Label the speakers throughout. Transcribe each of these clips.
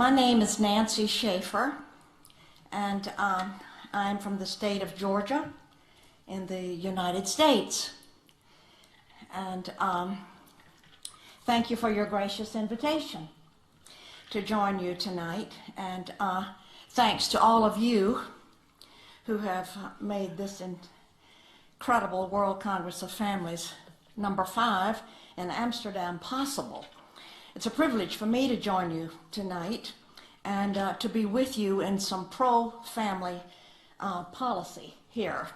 Speaker 1: My name is Nancy Schaefer, and I'm from the state of Georgia in the United States. And thank you for your gracious invitation to join you tonight. And thanks to all of you who have made this incredible World Congress of Families #5 in Amsterdam possible. It's a privilege for me to join you tonight and to be with you in some pro-family policy here.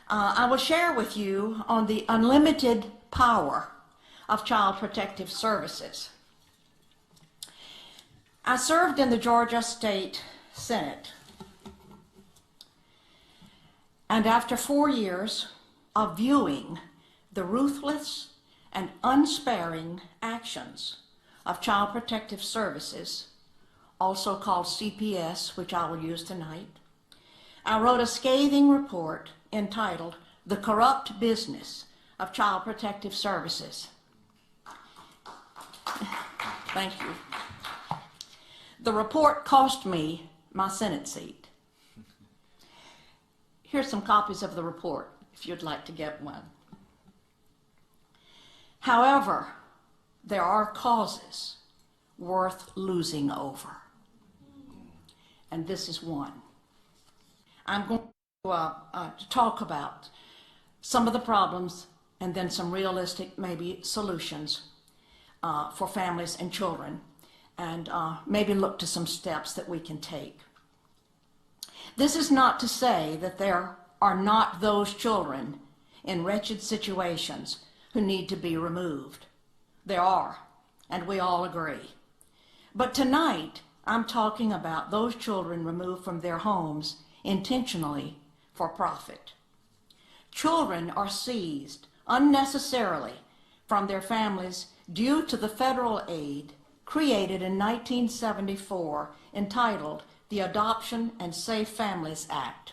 Speaker 1: I will share with you on the unlimited power of Child Protective Services. I served in the Georgia State Senate, and after 4 years of viewing the ruthless and unsparing actions of Child Protective Services, also called CPS, which I will use tonight, I wrote a scathing report entitled "The Corrupt Business of Child Protective Services." Thank you. The report cost me my Senate seat. Here's some copies of the report if you'd like to get one. However, there are causes worth losing over, and this is one. I'm going to talk about some of the problems and then some realistic, maybe, solutions for families and children, and maybe look to some steps that we can take. This is not to say that there are not those children in wretched situations who need to be removed. There are, and we all agree. But tonight, I'm talking about those children removed from their homes intentionally for profit. Children are seized unnecessarily from their families due to the federal aid created in 1974 entitled the Adoption and Safe Families Act.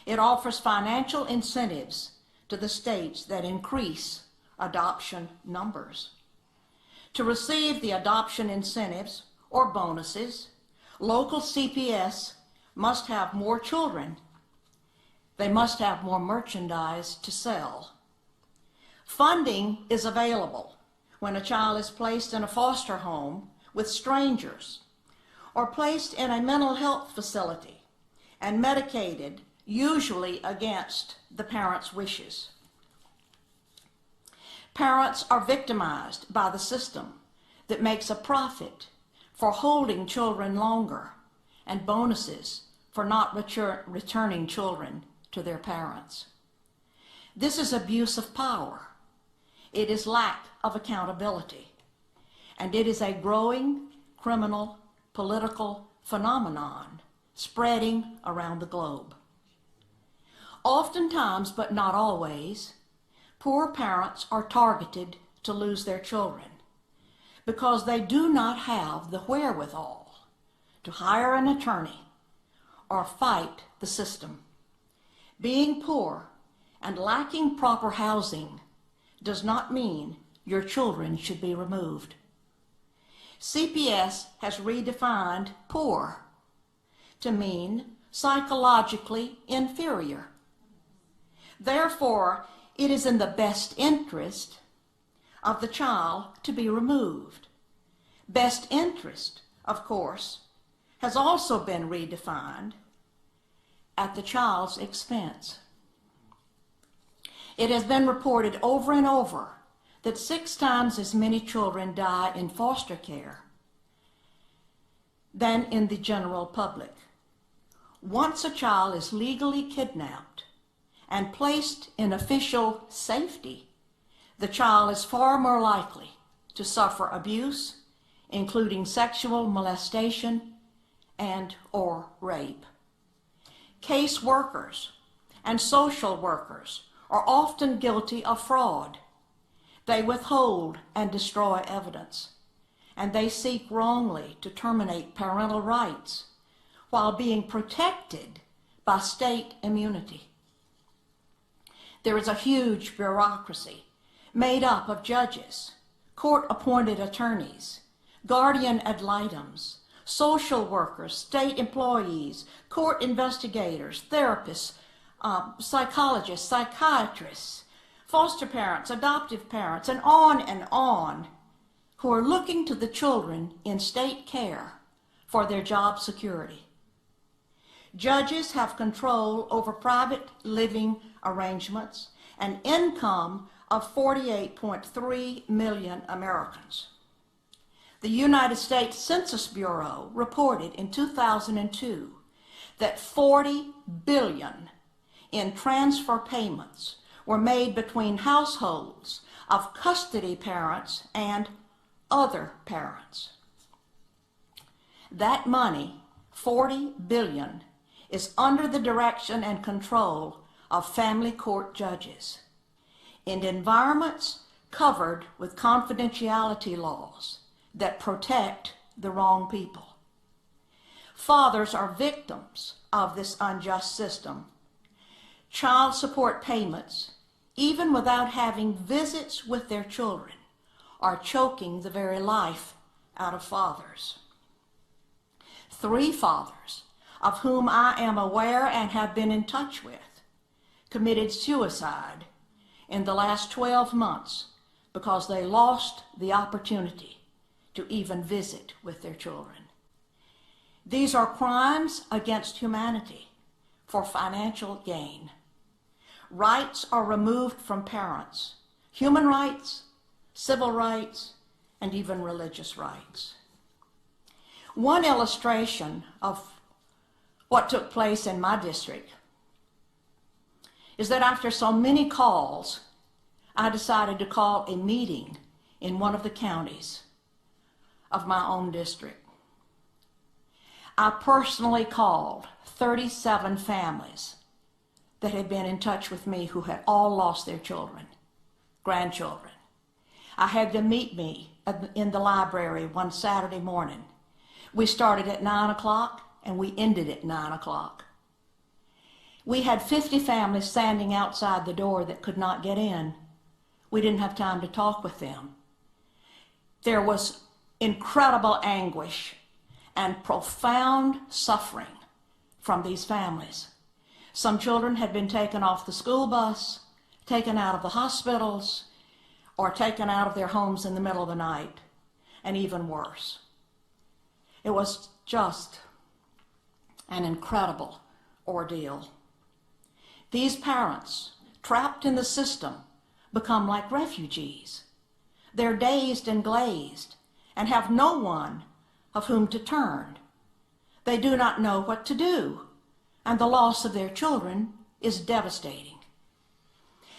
Speaker 1: It offers financial incentives to the states that increase adoption numbers. To receive the adoption incentives or bonuses, local CPS must have more children. They must have more merchandise to sell. Funding is available when a child is placed in a foster home with strangers or placed in a mental health facility and medicated, usually against the parents' wishes. Parents are victimized by the system that makes a profit for holding children longer and bonuses for not returning children to their parents. This is abuse of power. It is lack of accountability, and it is a growing criminal political phenomenon spreading around the globe. Oftentimes, but not always, poor parents are targeted to lose their children because they do not have the wherewithal to hire an attorney or fight the system. Being poor and lacking proper housing does not mean your children should be removed. CPS has redefined poor to mean psychologically inferior. Therefore, it is in the best interest of the child to be removed. Best interest, of course, has also been redefined at the child's expense. It has been reported over and over that 6 times as many children die in foster care than in the general public. Once a child is legally kidnapped and placed in official safety, the child is far more likely to suffer abuse, including sexual molestation and/or rape. Case workers and social workers are often guilty of fraud. They withhold and destroy evidence, and they seek wrongly to terminate parental rights while being protected by state immunity. There is a huge bureaucracy made up of judges, court-appointed attorneys, guardian ad litems, social workers, state employees, court investigators, therapists, psychologists, psychiatrists, foster parents, adoptive parents, and on, who are looking to the children in state care for their job security. Judges have control over private living arrangements and income of 48.3 million Americans. The United States Census Bureau reported in 2002 that $40 billion in transfer payments were made between households of custody parents and other parents. That money, $40 billion, is under the direction and control of family court judges in environments covered with confidentiality laws that protect the wrong people. Fathers are victims of this unjust system. Child support payments, even without having visits with their children, are choking the very life out of fathers. 3 fathers, of whom I am aware and have been in touch with, committed suicide in the last 12 months because they lost the opportunity to even visit with their children. These are crimes against humanity for financial gain. Rights are removed from parents, human rights, civil rights, and even religious rights. One illustration of what took place in my district is that after so many calls, I decided to call a meeting in one of the counties of my own district. I personally called 37 families that had been in touch with me who had all lost their children, grandchildren. I had them meet me in the library one Saturday morning. We started at 9 o'clock and we ended at 9 o'clock. We had 50 families standing outside the door that could not get in. We didn't have time to talk with them. There was incredible anguish and profound suffering from these families. Some children had been taken off the school bus, taken out of the hospitals, or taken out of their homes in the middle of the night, and even worse. It was just an incredible ordeal. These parents, trapped in the system, become like refugees. They're dazed and glazed and have no one of whom to turn. They do not know what to do, and the loss of their children is devastating.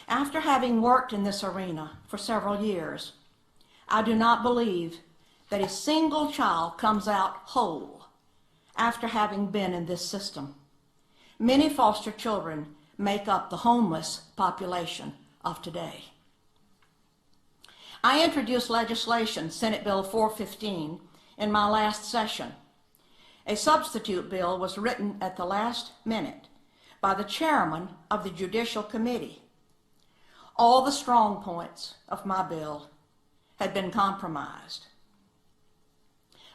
Speaker 1: After having worked in this arena for several years, I do not believe that a single child comes out whole after having been in this system. Many foster children make up the homeless population of today. I introduced legislation, Senate Bill 415, in my last session. A substitute bill was written at the last minute by the chairman of the Judicial Committee. All the strong points of my bill had been compromised.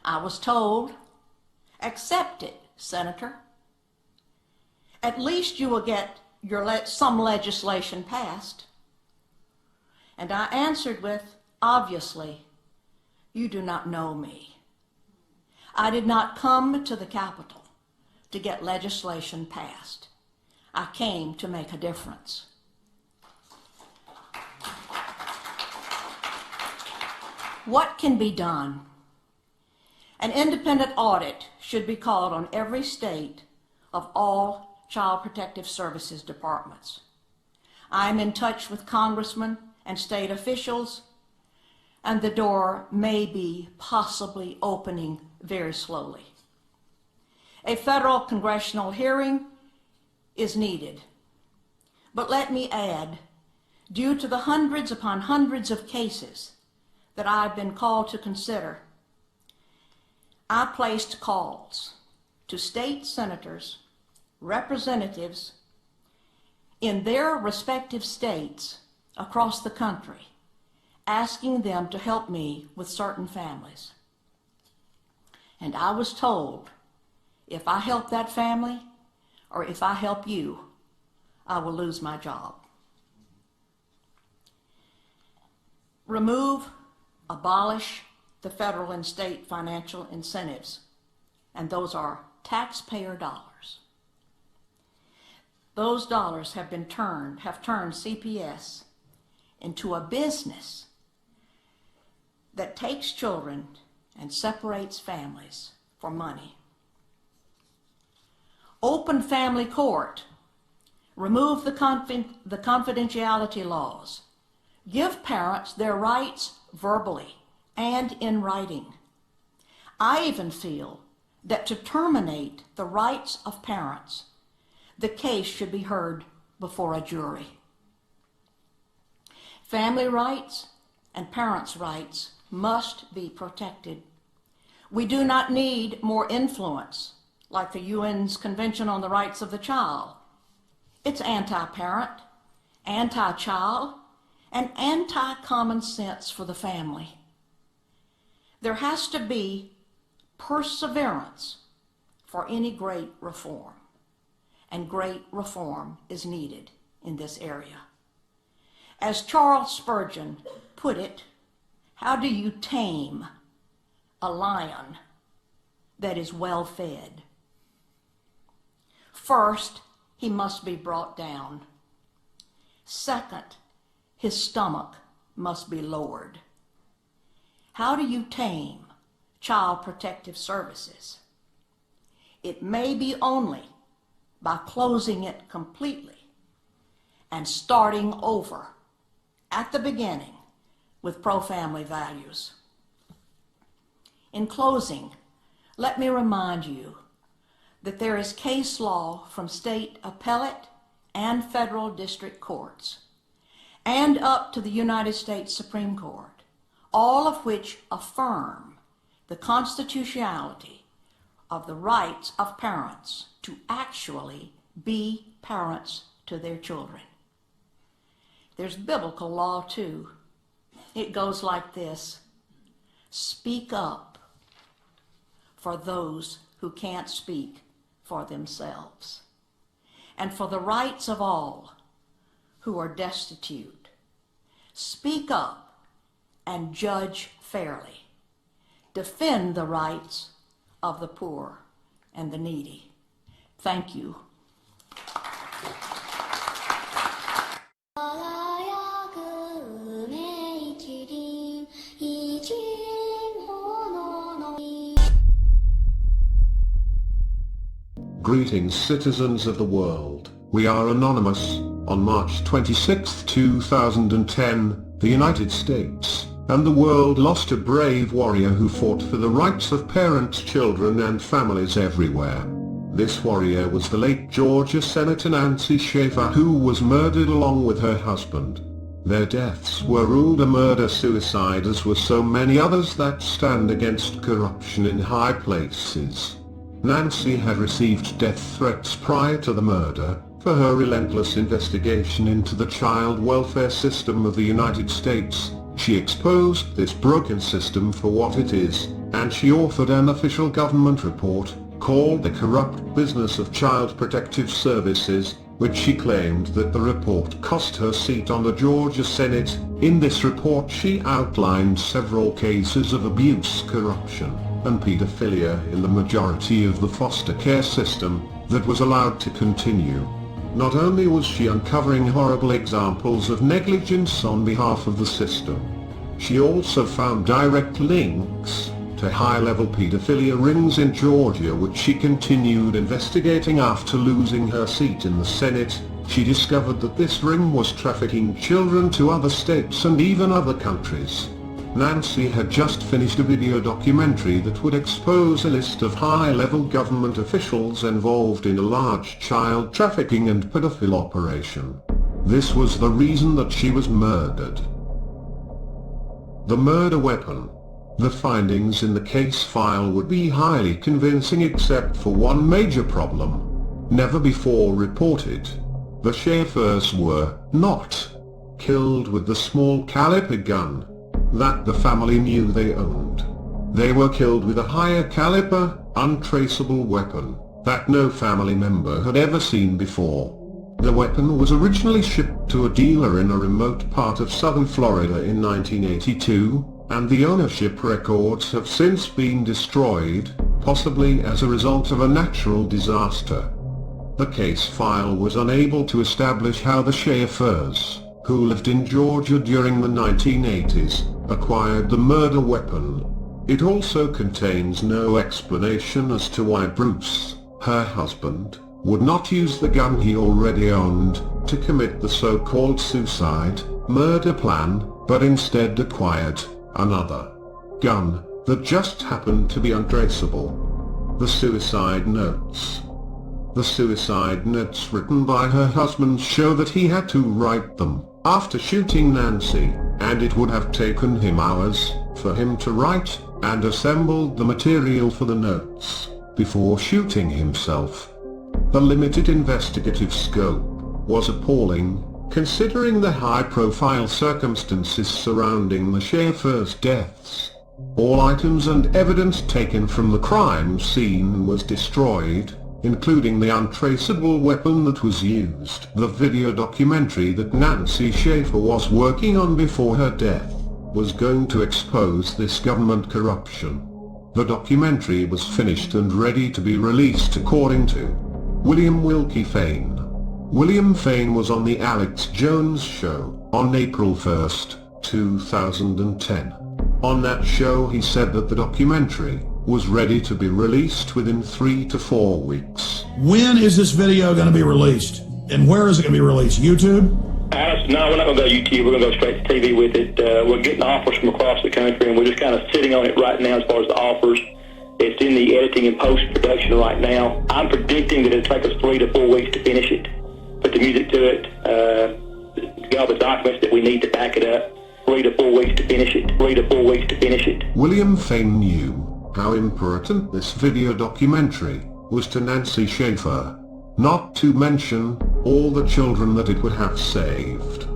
Speaker 1: I was told, accept it, Senator. At least you will get some legislation passed. And I answered with, obviously, you do not know me. I did not come to the Capitol to get legislation passed. I came to make a difference. What can be done? An independent audit should be called on every state of all Child Protective Services departments. I am in touch with congressmen and state officials, and the door may be possibly opening very slowly. A federal congressional hearing is needed. But let me add, due to the hundreds upon hundreds of cases that I've been called to consider, I placed calls to state senators, representatives in their respective states across the country, asking them to help me with certain families. And I was told, if I help that family, or if I help you, I will lose my job. Remove, abolish the federal and state financial incentives, and those are taxpayer dollars. Those dollars have turned CPS into a business that takes children and separates families for money. Open family court. Remove the confidentiality laws. Give parents their rights verbally and in writing. I even feel that to terminate the rights of parents, the case should be heard before a jury. Family rights and parents' rights must be protected. We do not need more influence like the UN's Convention on the Rights of the Child. It's anti-parent, anti-child, and anti-common sense for the family. There has to be perseverance for any great reform, and great reform is needed in this area. As Charles Spurgeon put it, how do you tame a lion that is well fed? First, he must be brought down. Second, his stomach must be lowered. How do you tame Child Protective Services? It may be only by closing it completely and starting over at the beginning with pro-family values. In closing, let me remind you that there is case law from state appellate and federal district courts and up to the United States Supreme Court, all of which affirm the constitutionality of the rights of parents to actually be parents to their children. There's biblical law too. It goes like this: speak up for those who can't speak for themselves, and for the rights of all who are destitute. Speak up and judge fairly. Defend the rights of the poor and the needy. Thank you.
Speaker 2: Greetings, citizens of the world. We are Anonymous. On March 26, 2010, the United States and the world lost a brave warrior who fought for the rights of parents, children, and families everywhere. This warrior was the late Georgia Senator Nancy Schaefer, who was murdered along with her husband. Their deaths were ruled a murder-suicide, as were so many others that stand against corruption in high places. Nancy had received death threats prior to the murder for her relentless investigation into the child welfare system of the United States. She exposed this broken system for what it is, and she authored an official government report called The Corrupt Business of Child Protective Services, which she claimed that the report cost her seat on the Georgia Senate. In this report she outlined several cases of abuse, corruption, and pedophilia in the majority of the foster care system that was allowed to continue. Not only was she uncovering horrible examples of negligence on behalf of the system, she also found direct links to high-level pedophilia rings in Georgia, which she continued investigating after losing her seat in the Senate. She discovered that this ring was trafficking children to other states and even other countries. Nancy had just finished a video documentary that would expose a list of high-level government officials involved in a large child trafficking and pedophile operation. This was the reason that she was murdered. The murder weapon. The findings in the case file would be highly convincing except for one major problem, never before reported. The Schaefers were not killed with the small caliber gun that the family knew they owned. They were killed with a higher caliber, untraceable weapon that no family member had ever seen before. The weapon was originally shipped to a dealer in a remote part of southern Florida in 1982, and the ownership records have since been destroyed, possibly as a result of a natural disaster. The case file was unable to establish how the Schaeffers, who lived in Georgia during the 1980s, acquired the murder weapon. It also contains no explanation as to why Bruce, her husband, would not use the gun he already owned to commit the so-called suicide murder plan, but instead acquired another gun that just happened to be untraceable. The suicide notes. The suicide notes written by her husband show that he had to write them after shooting Nancy, and it would have taken him hours for him to write and assemble the material for the notes before shooting himself. The limited investigative scope was appalling, considering the high-profile circumstances surrounding the Schaeffers' deaths. All items and evidence taken from the crime scene was destroyed, including the untraceable weapon that was used. The video documentary that Nancy Schaeffer was working on before her death was going to expose this government corruption. The documentary was finished and ready to be released according to William Wilkie Fain. William Fain was on the Alex Jones Show on April 1st, 2010. On that show he said that the documentary was ready to be released within 3 to 4 weeks.
Speaker 3: When is this video going to be released? And where is it going to be released? YouTube?
Speaker 4: No, we're not going to go to YouTube. We're going to go straight to TV with it. We're getting offers from across the country, and we're just kind of sitting on it right now as far as the offers. It's in the editing and post-production right now. I'm predicting that it'll take us 3 to 4 weeks to finish it, put the music to it, get all the documents that we need to back it up. 3 to 4 weeks to finish it. 3 to 4 weeks to finish it.
Speaker 2: William Fain knew how important this video documentary was to Nancy Schaeffer, not to mention all the children that it would have saved.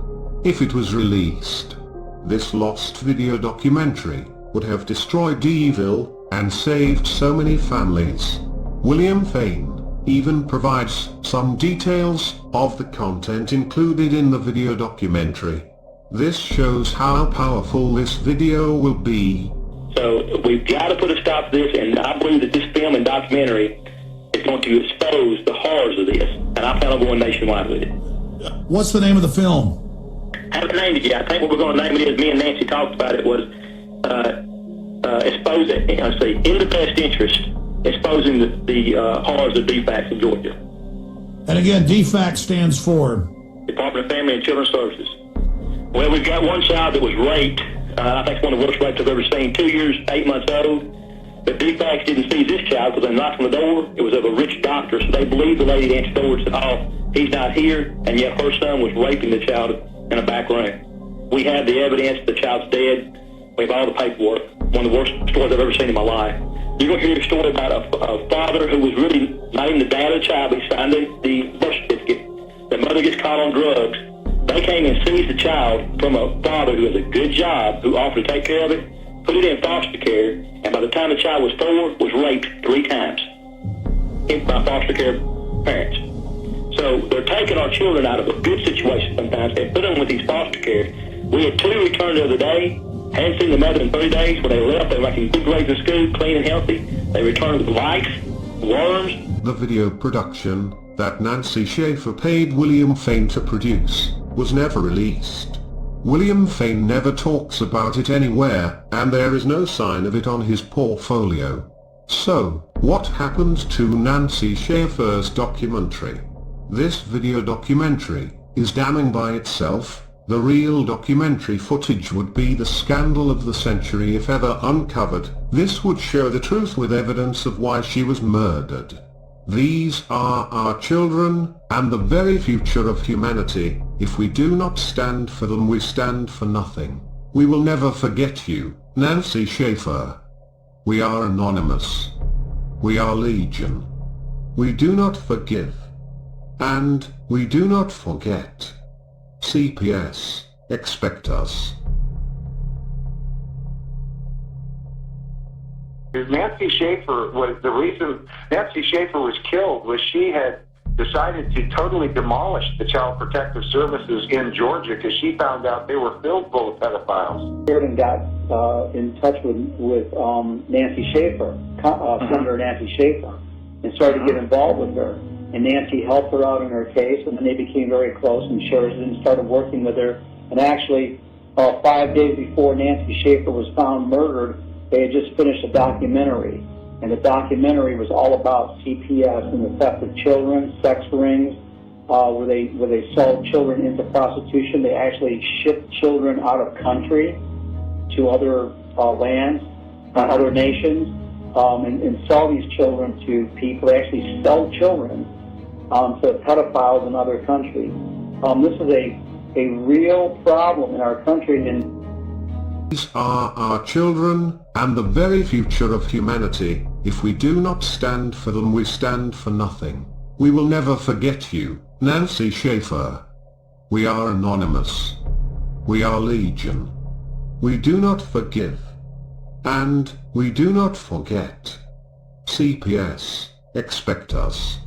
Speaker 2: If it was released, this lost video documentary would have destroyed evil and saved so many families. William Fain even provides some details of the content included in the video documentary. This shows how powerful this video will be.
Speaker 4: So we've got to put a stop to this, and I believe that this film and documentary is going to expose the horrors of this, and I plan on going nationwide with it.
Speaker 3: What's the name of the film?
Speaker 4: I haven't named it yet. I think what we're going to name it is, me and Nancy talked about it, was expose it, in the best interest, exposing the horrors of DFACS in Georgia.
Speaker 3: And again, DFACS stands for?
Speaker 4: Department of Family and Children's Services. Well, we've got one child that was raped. I think it's one of the worst rapes I've ever seen. 2 years, 8 months old. But DFACS didn't seize this child because they knocked on the door. It was of a rich doctor, so they believed the lady that answered the door and said, "Oh, he's not here," and yet her son was raping the child in a back room. We have the evidence. The child's dead. We have all the paperwork. One of the worst stories I've ever seen in my life. You're going to hear a story about a father who was really not even the dad of the child, but he signed the birth certificate. The mother gets caught on drugs. They came and seized the child from a father who has a good job, who offered to take care of it, put it in foster care, and by the time the child was 4, was raped 3 times by foster care parents. So they're taking our children out of a good situation sometimes and put them with these foster care. We had 2 returned the other day. Hadn't seen the mother in 30 days. When they left, they were making good grades in school, clean and healthy. They returned with lice, worms.
Speaker 2: The video production that Nancy Schaeffer paid William Fain to produce was never released. William Fain never talks about it anywhere, and there is no sign of it on his portfolio. So, what happened to Nancy Schaeffer's documentary? This video documentary is damning by itself. The real documentary footage would be the scandal of the century if ever uncovered. This would show the truth with evidence of why she was murdered. These are our children, and the very future of humanity. If we do not stand for them, we stand for nothing. We will never forget you, Nancy Schaeffer. We are anonymous. We are legion. We do not forgive. And we do not forget. CPS, expect us.
Speaker 5: Nancy Schaefer was the reason Nancy Schaefer was killed was she had decided to totally demolish the Child Protective Services in Georgia because she found out they were filled full of pedophiles.
Speaker 6: And got in touch with Nancy Schaefer, Senator Nancy Schaefer, and started to get involved with her. And Nancy helped her out in her case, and then they became very close, and Sheridan started working with her. And actually, 5 days before Nancy Schaefer was found murdered, they had just finished a documentary. And the documentary was all about CPS and the theft of children, sex rings, where they sold children into prostitution. They actually shipped children out of country to other lands, other nations, and sell these children to people. They actually sell children to pedophiles in other countries. This is a real problem in our country. And
Speaker 2: these are our children, and the very future of humanity. If we do not stand for them, we stand for nothing. We will never forget you, Nancy Schaefer. We are anonymous. We are legion. We do not forgive. And we do not forget. CPS, expect us.